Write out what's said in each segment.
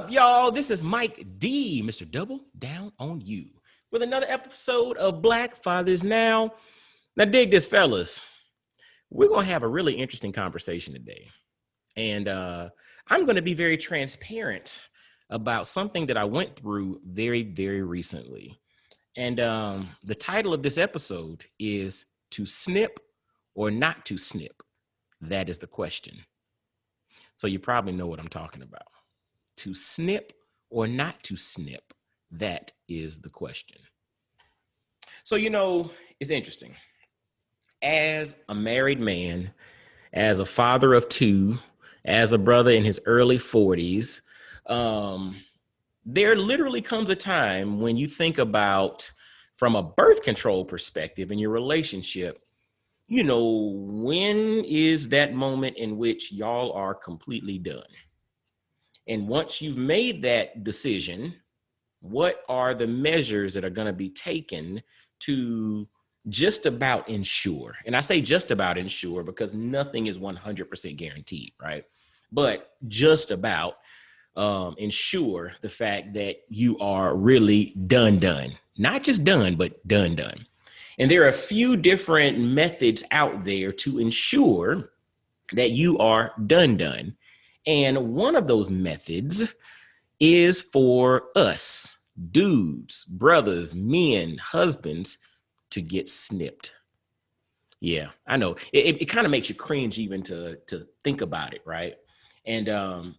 up, y'all? This is Mike D, Mr. Double Down on You, with another episode of Black Fathers Now. Now, dig this, fellas. We're going to have a really interesting conversation today. And I'm going to be very transparent about something that I went through very, very recently. And the title of this episode is To Snip or Not to Snip? That is the question. So you probably know what I'm talking about. To snip or not to snip? That is the question. So, it's interesting. As a married man, as a father of two, as a brother in his early 40s, there literally comes a time when you think about, from a birth control perspective in your relationship, when is that moment in which y'all are completely done? And once you've made that decision, what are the measures that are going to be taken to just about ensure? And I say just about ensure because nothing is 100% guaranteed, right? But just about ensure the fact that you are really done. Not just done, but done. And there are a few different methods out there to ensure that you are done. And one of those methods is for us, dudes, brothers, men, husbands, to get snipped. Yeah, I know. It kind of makes you cringe even to think about it, right? And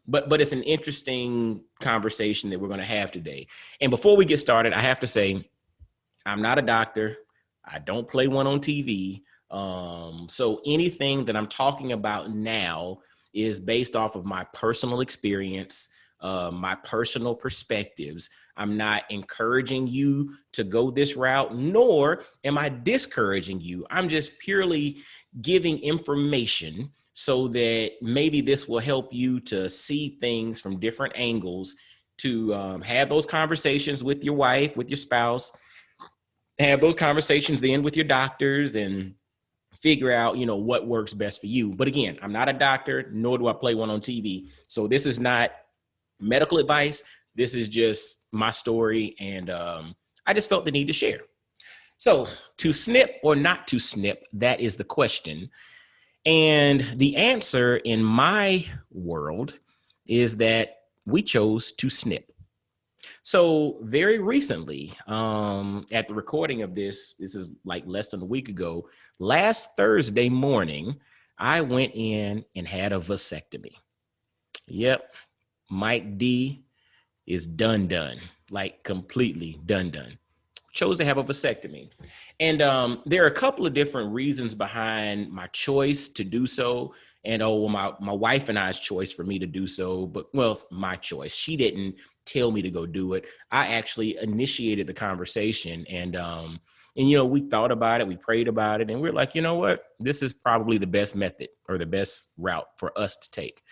but it's an interesting conversation that we're going to have today. And before we get started, I have to say, I'm not a doctor. I don't play one on TV. So anything that I'm talking about now is based off of my personal experience, my personal perspectives. I'm not encouraging you to go this route, nor am I discouraging you. I'm just purely giving information so that maybe this will help you to see things from different angles, to have those conversations with your wife, with your spouse, have those conversations then with your doctors, and figure out, what works best for you. But again, I'm not a doctor, nor do I play one on TV. So this is not medical advice. This is just my story. And I just felt the need to share. So to snip or not to snip, that is the question. And the answer in my world is that we chose to snip. So very recently, at the recording of this is like less than a week ago, last Thursday morning, I went in and had a vasectomy. Yep. Mike D is done, like completely done. Chose to have a vasectomy. And there are a couple of different reasons behind my choice to do so. And my wife and I's choice for me to do so, but it's my choice. She didn't tell me to go do it. I actually initiated the conversation, and we thought about it, we prayed about it, and we're like, you know what, this is probably the best method or the best route for us to take.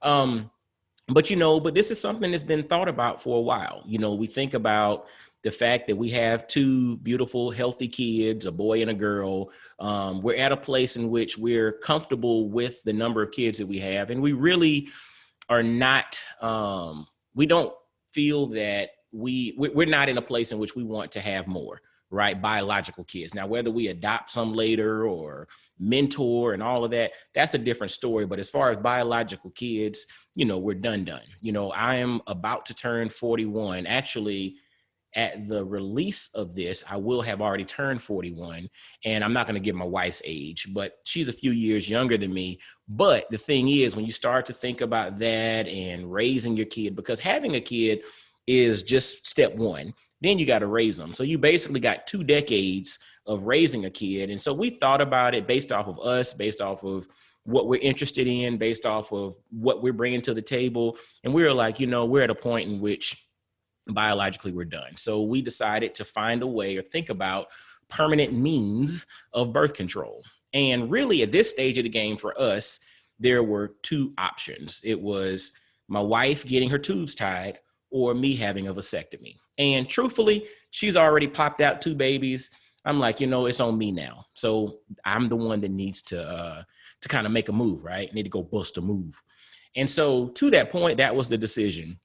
But this is something that's been thought about for a while. We think about the fact that we have two beautiful, healthy kids, a boy and a girl. We're at a place in which we're comfortable with the number of kids that we have. And we really are not, we don't feel that we're not in a place in which we want to have more, right? Biological kids. Now, whether we adopt some later or mentor and all of that, that's a different story. But as far as biological kids, we're done. I am about to turn 41. Actually, at the release of this, I will have already turned 41, and I'm not going to give my wife's age, but she's a few years younger than me. But the thing is, when you start to think about that and raising your kid, because having a kid is just step one, then you got to raise them. So you basically got 2 decades of raising a kid. And so we thought about it based off of us, based off of what we're interested in, based off of what we're bringing to the table. And we were like, we're at a point in which biologically we're done. So we decided to find a way or think about permanent means of birth control. And really at this stage of the game for us, there were 2 options. It was my wife getting her tubes tied or me having a vasectomy. And truthfully, she's already popped out 2 babies. I'm like, it's on me now. So I'm the one that needs to kind of make a move, right? I need to go bust a move. And so to that point, that was the decision.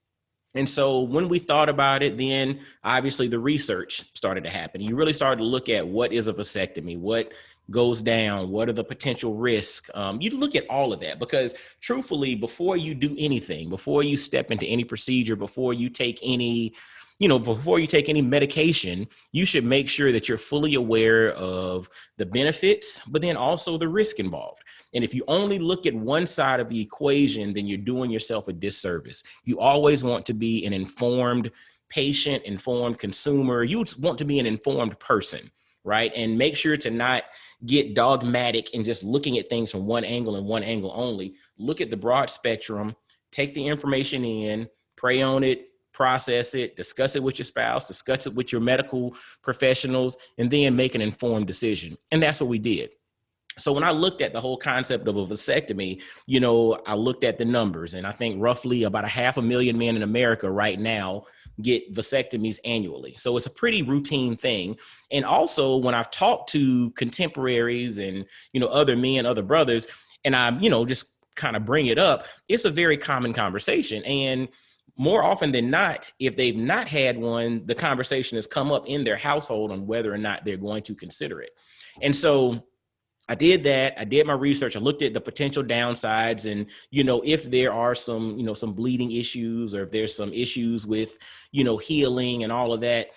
And so when we thought about it, then obviously the research started to happen. You really started to look at what is a vasectomy, what goes down, what are the potential risks. You look at all of that because truthfully, before you do anything, before you step into any procedure, before you take any, before you take any medication, you should make sure that you're fully aware of the benefits, but then also the risk involved. And if you only look at one side of the equation, then you're doing yourself a disservice. You always want to be an informed patient, informed consumer. You want to be an informed person, right? And make sure to not get dogmatic and just looking at things from one angle and one angle only. Look at the broad spectrum, take the information in, pray on it, process it, discuss it with your spouse, discuss it with your medical professionals, and then make an informed decision. And that's what we did. So when I looked at the whole concept of a vasectomy, I looked at the numbers, and I think roughly about 500,000 men in America right now get vasectomies annually. So it's a pretty routine thing. And also when I've talked to contemporaries and, other men, other brothers, and I, just kind of bring it up, it's a very common conversation. And more often than not, if they've not had one, the conversation has come up in their household on whether or not they're going to consider it. And so I did that. I did my research. I looked at the potential downsides and, if there are some, some bleeding issues or if there's some issues with, healing and all of that,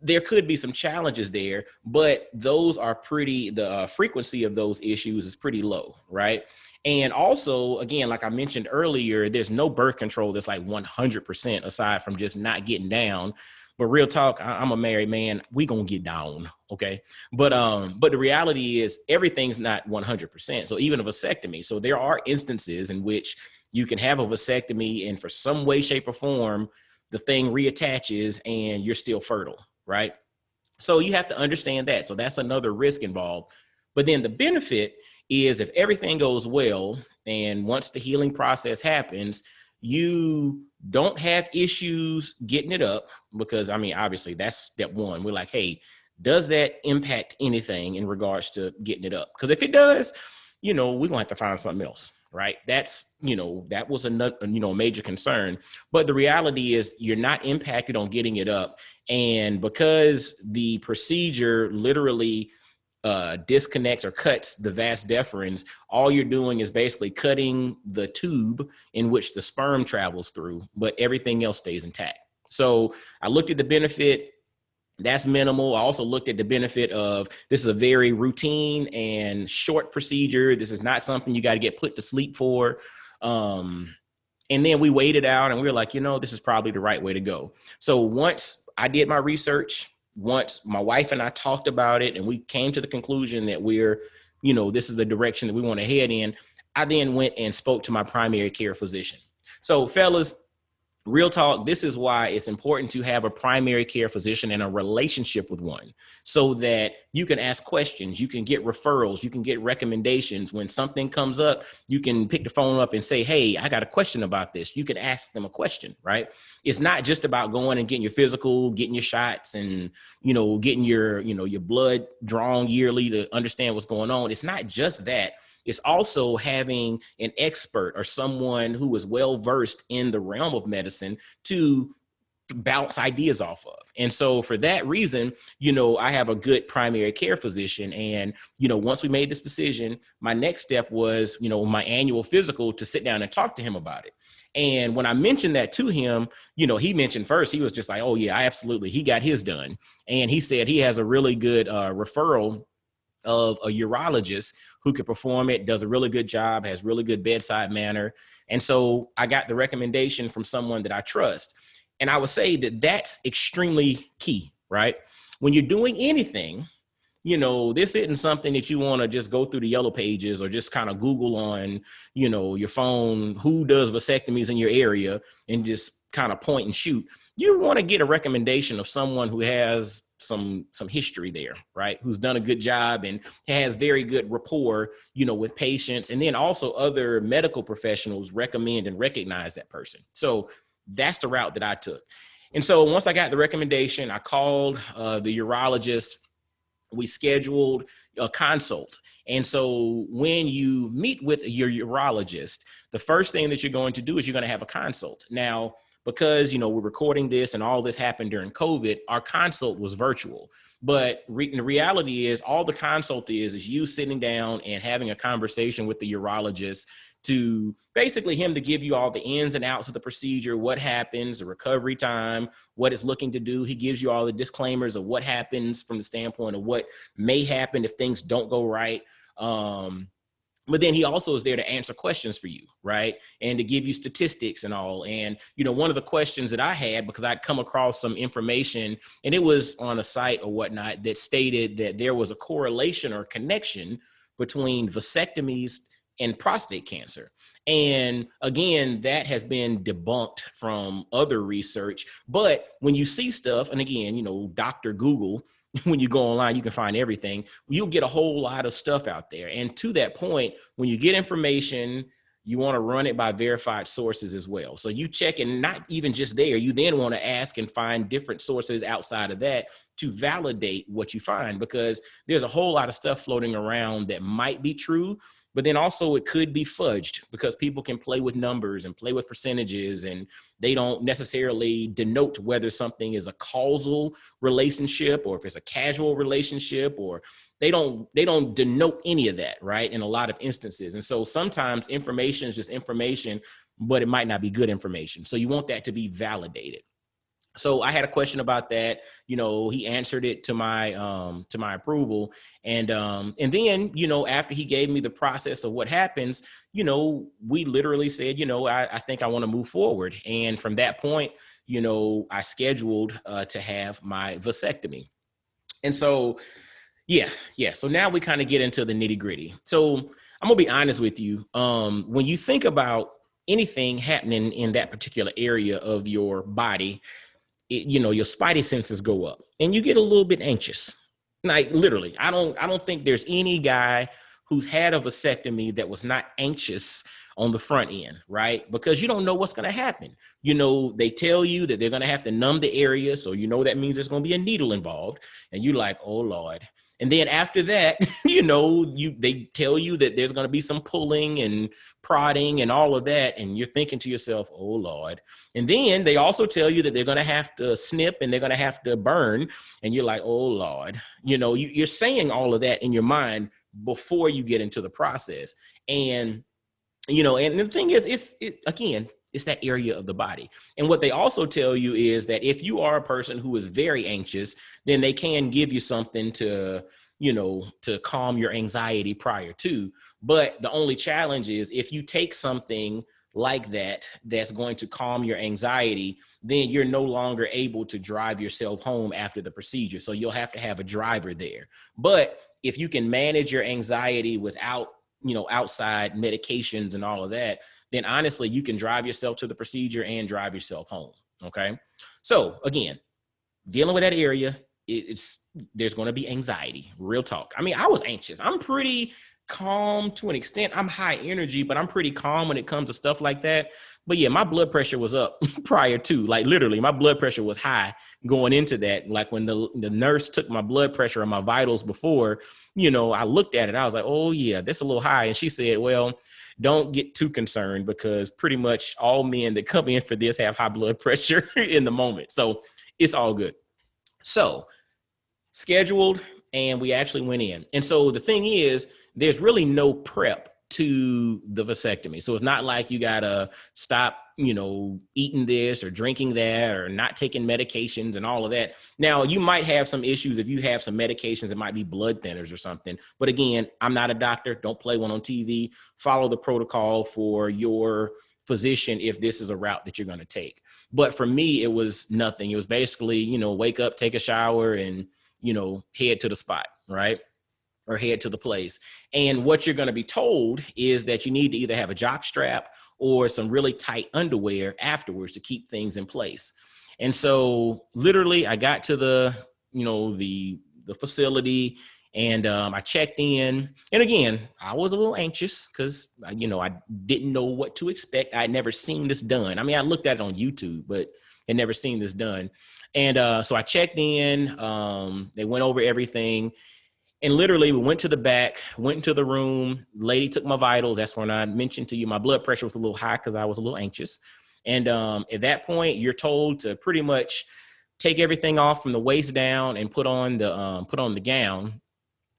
there could be some challenges there, but those are the frequency of those issues is pretty low, right? And also, again, like I mentioned earlier, there's no birth control that's like 100% aside from just not getting down. But real talk, I'm a married man. We gonna get down, okay? But the reality is everything's not 100%. So even a vasectomy. So there are instances in which you can have a vasectomy and for some way, shape, or form, the thing reattaches and you're still fertile, right? So you have to understand that. So that's another risk involved. But then the benefit is if everything goes well and once the healing process happens, you don't have issues getting it up because, obviously that's step one. We're like, hey, does that impact anything in regards to getting it up? Because if it does, we're going to have to find something else, right? That's, that was a major concern. But the reality is you're not impacted on getting it up. And because the procedure literally disconnects or cuts the vas deferens, all you're doing is basically cutting the tube in which the sperm travels through, but everything else stays intact. So I looked at the benefit. That's minimal. I also looked at the benefit of this is a very routine and short procedure. This is not something you got to get put to sleep for. And then we weighed it out and we were like, this is probably the right way to go. So once I did my research, once my wife and I talked about it and we came to the conclusion that this is the direction that we want to head in, I then went and spoke to my primary care physician. So fellas, real talk, this is why it's important to have a primary care physician and a relationship with one so that you can ask questions, you can get referrals, you can get recommendations. When something comes up, you can pick the phone up and say, hey, I got a question about this. You can ask them a question, right? It's not just about going and getting your physical, getting your shots and, getting your blood drawn yearly to understand what's going on. It's not just that. It's also having an expert or someone who is well-versed in the realm of medicine to bounce ideas off of. And so for that reason, I have a good primary care physician. And, once we made this decision, my next step was, my annual physical to sit down and talk to him about it. And when I mentioned that to him, he mentioned first, he was just like, oh yeah, absolutely. He got his done. And he said he has a really good referral of a urologist who could perform it, does a really good job, has really good bedside manner. And so I got the recommendation from someone that I trust. And I would say that that's extremely key, right? When you're doing anything, this isn't something that you want to just go through the yellow pages or just kind of Google on, your phone, who does vasectomies in your area and just kind of point and shoot. You want to get a recommendation of someone who has some history there, right? Who's done a good job and has very good rapport, with patients. And then also other medical professionals recommend and recognize that person. So that's the route that I took. And so once I got the recommendation, I called the urologist. We scheduled a consult. And so when you meet with your urologist, the first thing that you're going to do is you're going to have a consult. Now, because, we're recording this and all this happened during COVID, our consult was virtual. But the reality is all the consult is you sitting down and having a conversation with the urologist to basically him to give you all the ins and outs of the procedure, what happens, the recovery time, what it's looking to do. He gives you all the disclaimers of what happens from the standpoint of what may happen if things don't go right. But then he also is there to answer questions for you, right? And to give you statistics and all. And, one of the questions that I had, because I'd come across some information and it was on a site or whatnot that stated that there was a correlation or connection between vasectomies and prostate cancer. And again, that has been debunked from other research. But when you see stuff, and again, Dr. Google, when you go online, you can find everything. You'll get a whole lot of stuff out there. And to that point, when you get information, you want to run it by verified sources as well. So you check, and not even just there, you then want to ask and find different sources outside of that to validate what you find, because there's a whole lot of stuff floating around that might be true, but then also it could be fudged because people can play with numbers and play with percentages, and they don't necessarily denote whether something is a causal relationship or if it's a casual relationship, or they don't denote any of that, right? In a lot of instances. And so sometimes information is just information, but it might not be good information. So you want that to be validated. So I had a question about that. He answered it to my approval. And then, after he gave me the process of what happens, we literally said, I think I want to move forward. And from that point, I scheduled to have my vasectomy. And so, yeah. So now we kind of get into the nitty gritty. So I'm gonna be honest with you. When you think about anything happening in that particular area of your body, your spidey senses go up and you get a little bit anxious. Like literally, I don't think there's any guy who's had a vasectomy that was not anxious on the front end, right? Because you don't know what's going to happen. They tell you that they're going to have to numb the area. So, that means there's going to be a needle involved, and you're like, oh Lord. And then after that, they tell you that there's going to be some pulling and prodding and all of that. And you're thinking to yourself, oh Lord. And then they also tell you that they're going to have to snip and they're going to have to burn. And you're like, oh Lord, you're saying all of that in your mind before you get into the process. And, and the thing is, it's that area of the body. And what they also tell you is that if you are a person who is very anxious, then they can give you something to calm your anxiety prior to. But the only challenge is if you take something like that, that's going to calm your anxiety, then you're no longer able to drive yourself home after the procedure. So you'll have to have a driver there. But if you can manage your anxiety without, outside medications and all of that, then honestly, you can drive yourself to the procedure and drive yourself home. Okay. So again, dealing with that area, there's going to be anxiety, real talk. I mean, I was anxious. I'm pretty calm to an extent. I'm high energy, but I'm pretty calm when it comes to stuff like that. But yeah, my blood pressure was up prior to, like literally my blood pressure was high going into that. Like when the nurse took my blood pressure and my vitals before, I looked at it, I was like, oh yeah, that's a little high. And she said, well, don't get too concerned because pretty much all men that come in for this have high blood pressure in the moment. So it's all good. So scheduled, and we actually went in. And so the thing is, there's really no prep to the vasectomy. So it's not like you gotta stop, eating this or drinking that or not taking medications and all of that. Now, you might have some issues if you have some medications that might be blood thinners or something. But again, I'm not a doctor. Don't play one on TV. Follow the protocol for your physician if this is a route that you're going to take. But for me, it was nothing. It was basically, wake up, take a shower, and, head to the spot, right? Or head to the place. And what you're going to be told is that you need to either have a jock strap or some really tight underwear afterwards to keep things in place. And so literally I got to the facility, and I checked in. And again, I was a little anxious because, I didn't know what to expect. I'd never seen this done. I mean, I looked at it on YouTube, but had never seen this done. And so I checked in. They went over everything. And literally we went to the back, went into the room. Lady took my vitals. That's when I mentioned to you my blood pressure was a little high because I was a little anxious. And at that point, you're told to pretty much take everything off from the waist down and put on the gown.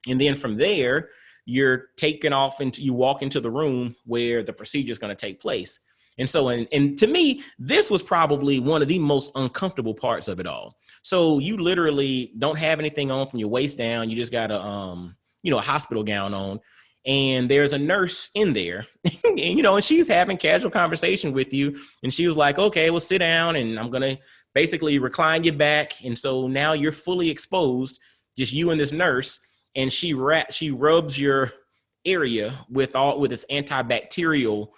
And then from there, you're taken off into, you walk into the room where the procedure is going to take place. And so, and to me, this was probably one of the most uncomfortable parts of it all. So you literally don't have anything on from your waist down. You just got a hospital gown on, and there's a nurse in there, and she's having casual conversation with you. And she was like, okay, well, sit down, and I'm going to basically recline you back. And so now you're fully exposed, just you and this nurse. And she rubs your area with this antibacterial,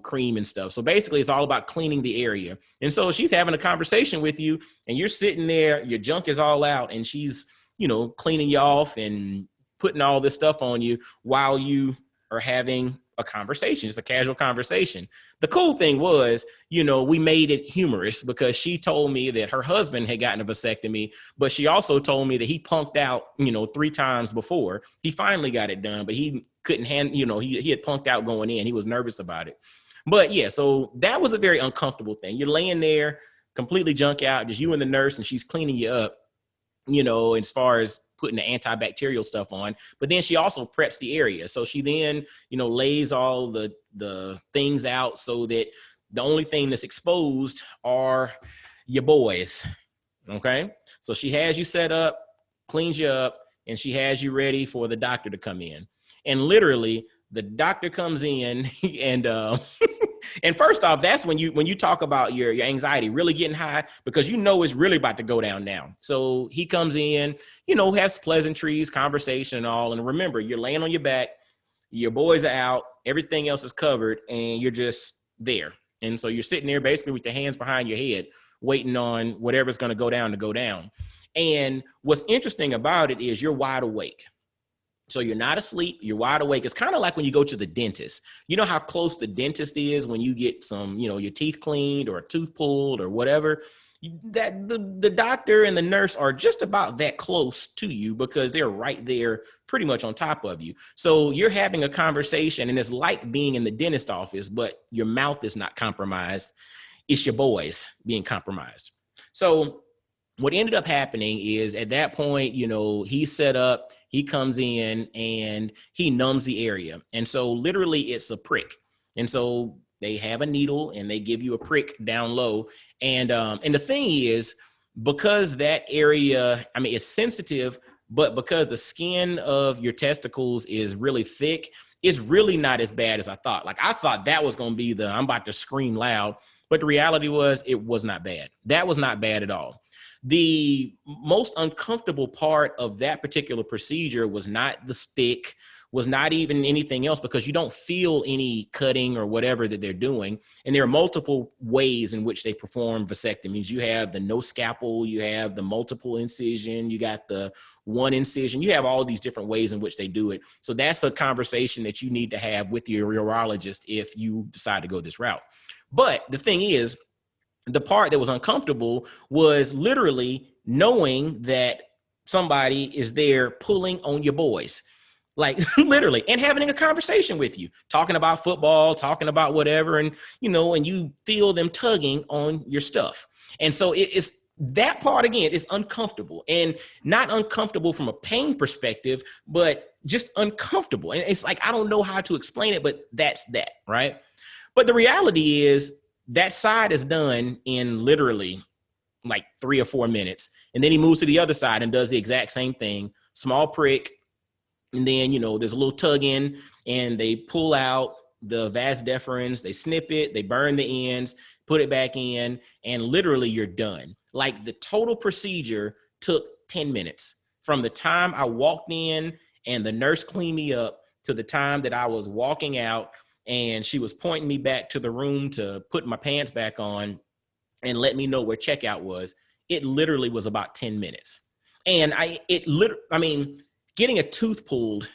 cream and stuff. So basically it's all about cleaning the area. And so she's having a conversation with you, and you're sitting there, your junk is all out, and she's, cleaning you off and putting all this stuff on you while you are having a conversation, just a casual conversation. The cool thing was, we made it humorous because she told me that her husband had gotten a vasectomy, but she also told me that he punked out, 3 times before. He finally got it done, but he couldn't he had punked out going in. He was nervous about it. But yeah, so that was a very uncomfortable thing. You're laying there completely junk out, just you and the nurse, and she's cleaning you up, as far as putting the antibacterial stuff on. But then she also preps the area. So she then, lays all the things out so that the only thing that's exposed are your boys. Okay. So she has you set up, cleans you up, and she has you ready for the doctor to come in. And literally the doctor comes in and, and first off, that's when you talk about your anxiety really getting high, because it's really about to go down now. So he comes in, has pleasantries, conversation and all. And remember, you're laying on your back, your boys are out, everything else is covered, and you're just there. And so you're sitting there basically with your hands behind your head, waiting on whatever's going to go down to go down. And what's interesting about it is you're wide awake. So you're not asleep, you're wide awake. It's kind of like when you go to the dentist. You know how close the dentist is when you get some, your teeth cleaned or a tooth pulled or whatever? That the doctor and the nurse are just about that close to you because they're right there pretty much on top of you. So you're having a conversation, and it's like being in the dentist office, but your mouth is not compromised. It's your boys being compromised. So what ended up happening is at that point, he's set up, he comes in and he numbs the area. And so literally it's a prick. And so they have a needle and they give you a prick down low. And the thing is, because that area, it's sensitive, but because the skin of your testicles is really thick, it's really not as bad as I thought. Like I thought that was going to be I'm about to scream loud, but the reality was it was not bad. That was not bad at all. The most uncomfortable part of that particular procedure was not the stick, was not even anything else, because you don't feel any cutting or whatever that they're doing. And there are multiple ways in which they perform vasectomies. You have the no scalpel, you have the multiple incision, you got the one incision, you have all these different ways in which they do it. So that's a conversation that you need to have with your urologist if you decide to go this route. But the thing is, the part that was uncomfortable was literally knowing that somebody is there pulling on your boys, like literally, and having a conversation with you, talking about football, talking about whatever. And, and you feel them tugging on your stuff. And so it's that part, again, is uncomfortable, and not uncomfortable from a pain perspective, but just uncomfortable. And it's like, I don't know how to explain it, but that's that, right? But the reality is, that side is done in literally like 3 or 4 minutes. And then he moves to the other side and does the exact same thing. Small prick. And then, there's a little tug in, and they pull out the vas deferens, they snip it, they burn the ends, put it back in, and literally you're done. Like the total procedure took 10 minutes from the time I walked in and the nurse cleaned me up to the time that I was walking out and she was pointing me back to the room to put my pants back on and let me know where checkout was. It literally was about 10 minutes. And getting a tooth pulled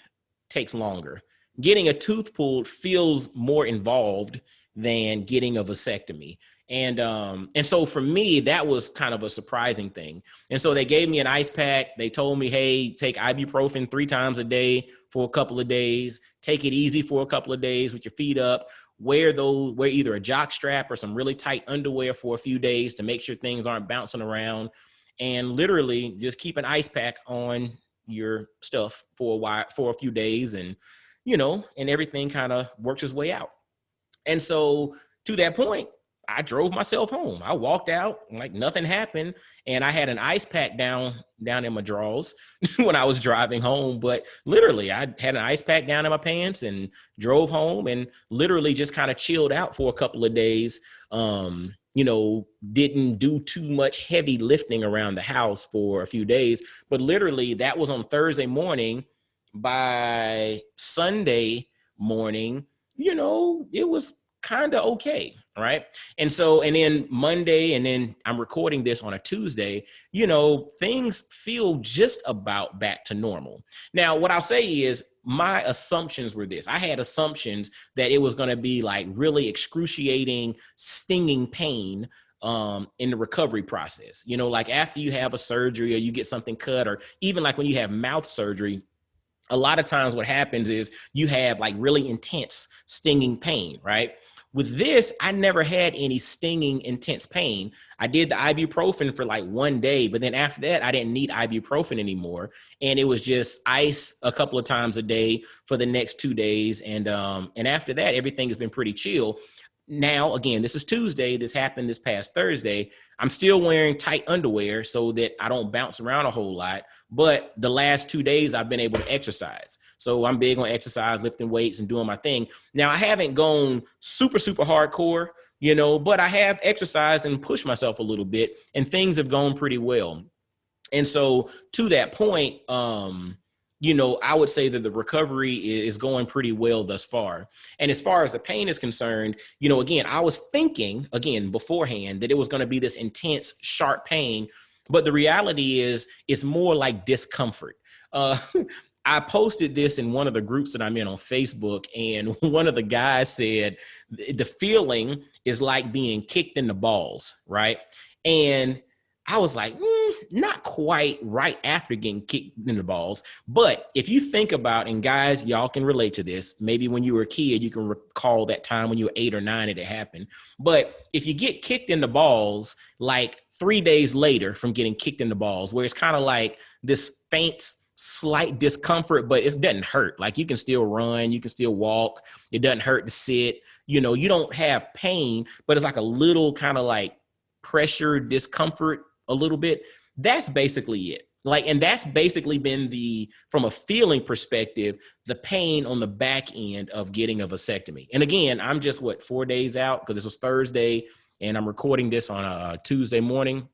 takes longer. Getting a tooth pulled feels more involved than getting a vasectomy. And so for me, that was kind of a surprising thing. And so they gave me an ice pack. They told me, hey, take ibuprofen 3 times a day for a couple of days. Take it easy for a couple of days with your feet up. wear either a jock strap or some really tight underwear for a few days to make sure things aren't bouncing around, and literally just keep an ice pack on your stuff for a while, for a few days, and and everything kind of works its way out. And so to that point, I drove myself home. I walked out like nothing happened, and I had an ice pack down in my drawers when I was driving home. But literally, I had an ice pack down in my pants and drove home, and literally just kind of chilled out for a couple of days. Didn't do too much heavy lifting around the house for a few days. But literally, that was on Thursday morning. By Sunday morning, it was kind of okay, right? And then Monday, and then I'm recording this on a Tuesday, things feel just about back to normal. Now, what I'll say is my assumptions were this. I had assumptions that it was going to be like really excruciating, stinging pain in the recovery process. Like after you have a surgery or you get something cut, or even like when you have mouth surgery, a lot of times what happens is you have like really intense stinging pain, right? With this, I never had any stinging, intense pain. I did the ibuprofen for like one day, but then after that, I didn't need ibuprofen anymore. And it was just ice a couple of times a day for the next 2 days. And after that, everything has been pretty chill. Now, again, this is Tuesday. This happened this past Thursday. I'm still wearing tight underwear so that I don't bounce around a whole lot. But the last 2 days, I've been able to exercise. So I'm big on exercise, lifting weights and doing my thing. Now, I haven't gone super, super hardcore, but I have exercised and pushed myself a little bit, and things have gone pretty well. And so to that point, I would say that the recovery is going pretty well thus far. And as far as the pain is concerned, again, I was thinking, beforehand that it was going to be this intense, sharp pain. But the reality is it's more like discomfort. I posted this in one of the groups that I'm in on Facebook, and one of the guys said the feeling is like being kicked in the balls, right? And I was like, not quite right after getting kicked in the balls. But if you think about, and guys, y'all can relate to this, maybe when you were a kid, you can recall that time when you were 8 or 9 and it happened. But if you get kicked in the balls, like 3 days later from getting kicked in the balls, where it's kind of like this faint, slight discomfort, but it doesn't hurt. Like you can still run, you can still walk. It doesn't hurt to sit. You don't have pain, but it's like a little kind of like pressure, discomfort, a little bit. That's basically it. And that's basically been from a feeling perspective, the pain on the back end of getting a vasectomy. And again, I'm just 4 days out, because this was Thursday and I'm recording this on a Tuesday morning.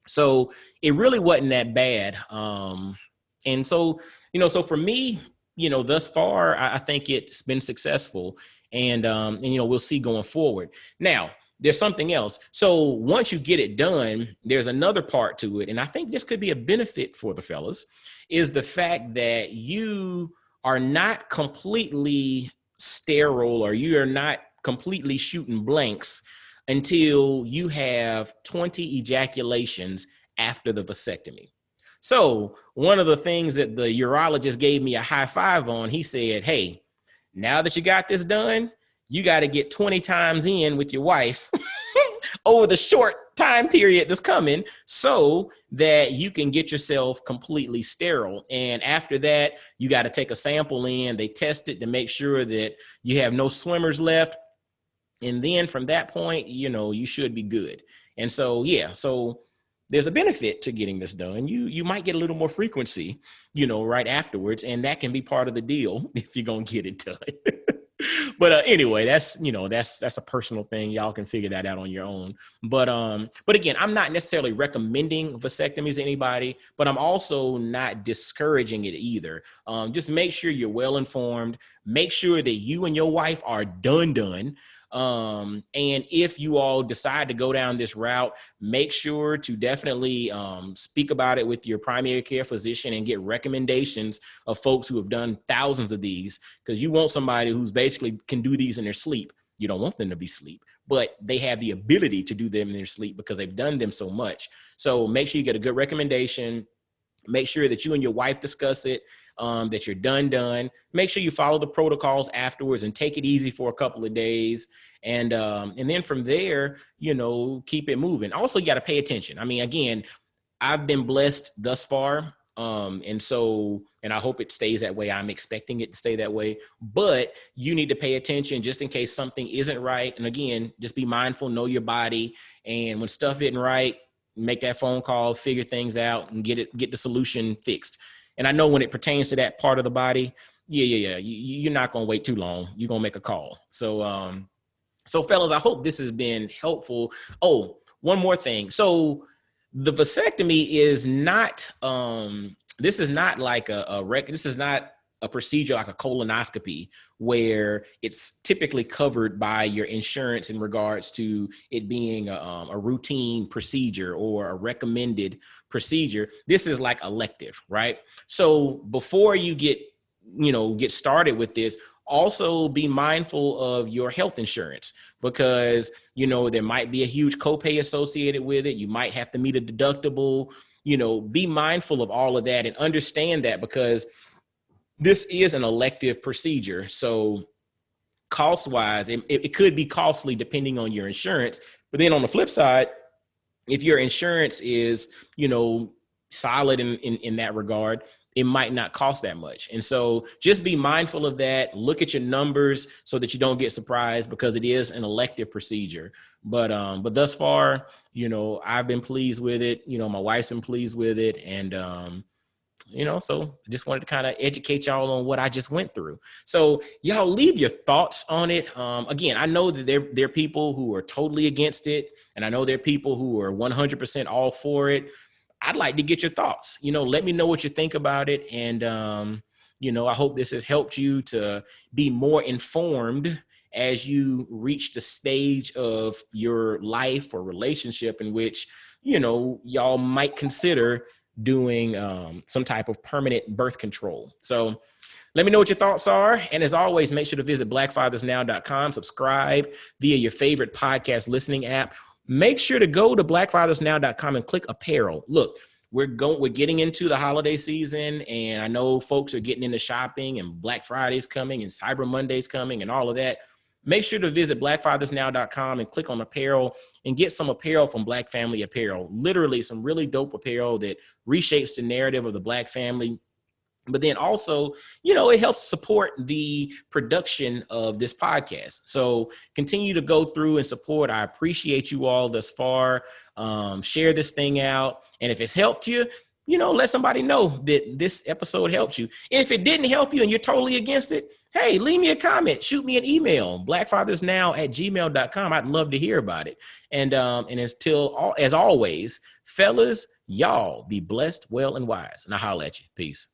So it really wasn't that bad. And so, so for me, thus far, I think it's been successful, and we'll see going forward. Now, there's something else. So once you get it done, there's another part to it. And I think this could be a benefit for the fellas, is the fact that you are not completely sterile, or you are not completely shooting blanks until you have 20 ejaculations after the vasectomy. So one of the things that the urologist gave me a high five on, he said, hey, now that you got this done, you got to get 20 times in with your wife over the short time period that's coming, so that you can get yourself completely sterile. And after that, you got to take a sample in. They test it to make sure that you have no swimmers left. And then from that point, you should be good. And so, so there's a benefit to getting this done. You might get a little more frequency, right afterwards. And that can be part of the deal if you're going to get it done. But anyway, that's a personal thing. Y'all can figure that out on your own. But again, I'm not necessarily recommending vasectomies to anybody, but I'm also not discouraging it either. Just make sure you're well informed. Make sure that you and your wife are done. And if you all decide to go down this route, make sure to definitely speak about it with your primary care physician and get recommendations of folks who have done thousands of these, because you want somebody who's basically can do these in their sleep. You don't want them to be asleep, but they have the ability to do them in their sleep because they've done them so much. So make sure you get a good recommendation. Make sure that you and your wife discuss it, that you're done. Make sure you follow the protocols afterwards and take it easy for a couple of days. And then from there, keep it moving. Also, you got to pay attention. I mean, again, I've been blessed thus far. And I hope it stays that way. I'm expecting it to stay that way, but you need to pay attention just in case something isn't right. And again, just be mindful, know your body. And when stuff isn't right, make that phone call, figure things out, and get the solution fixed. And I know when it pertains to that part of the body, you're not going to wait too long. You're going to make a call. So fellas, I hope this has been helpful. Oh, one more thing. So the vasectomy is not, this is not like this is not a procedure like a colonoscopy where it's typically covered by your insurance in regards to it being a routine procedure or a recommended procedure. This is like elective, right? So before you get started with this, also be mindful of your health insurance because, there might be a huge copay associated with it. You might have to meet a deductible, be mindful of all of that and understand that because this is an elective procedure. So cost wise, it could be costly depending on your insurance. But then on the flip side, if your insurance is, solid in that regard, it might not cost that much. And so just be mindful of that. Look at your numbers so that you don't get surprised because it is an elective procedure. But thus far, I've been pleased with it. My wife's been pleased with it. And, so I just wanted to kind of educate y'all on what I just went through. So y'all leave your thoughts on it. Again, I know that there are people who are totally against it. And I know there are people who are 100% all for it. I'd like to get your thoughts. Let me know what you think about it. And, I hope this has helped you to be more informed as you reach the stage of your life or relationship in which, y'all might consider doing some type of permanent birth control. So let me know what your thoughts are. And as always, make sure to visit blackfathersnow.com, subscribe via your favorite podcast listening app. Make sure to go to blackfathersnow.com and click apparel. Look, we're getting into the holiday season, and I know folks are getting into shopping, and Black Friday's coming, and Cyber Monday's coming, and all of that. Make sure to visit blackfathersnow.com and click on apparel and get some apparel from Black Family Apparel. Literally some really dope apparel that reshapes the narrative of the Black family. But then also, it helps support the production of this podcast. So continue to go through and support. I appreciate you all thus far. Share this thing out. And if it's helped you, let somebody know that this episode helped you. And if it didn't help you and you're totally against it, hey, leave me a comment. Shoot me an email, blackfathersnow@gmail.com. I'd love to hear about it. And as always, fellas, y'all be blessed, well, and wise. And I'll holler at you. Peace.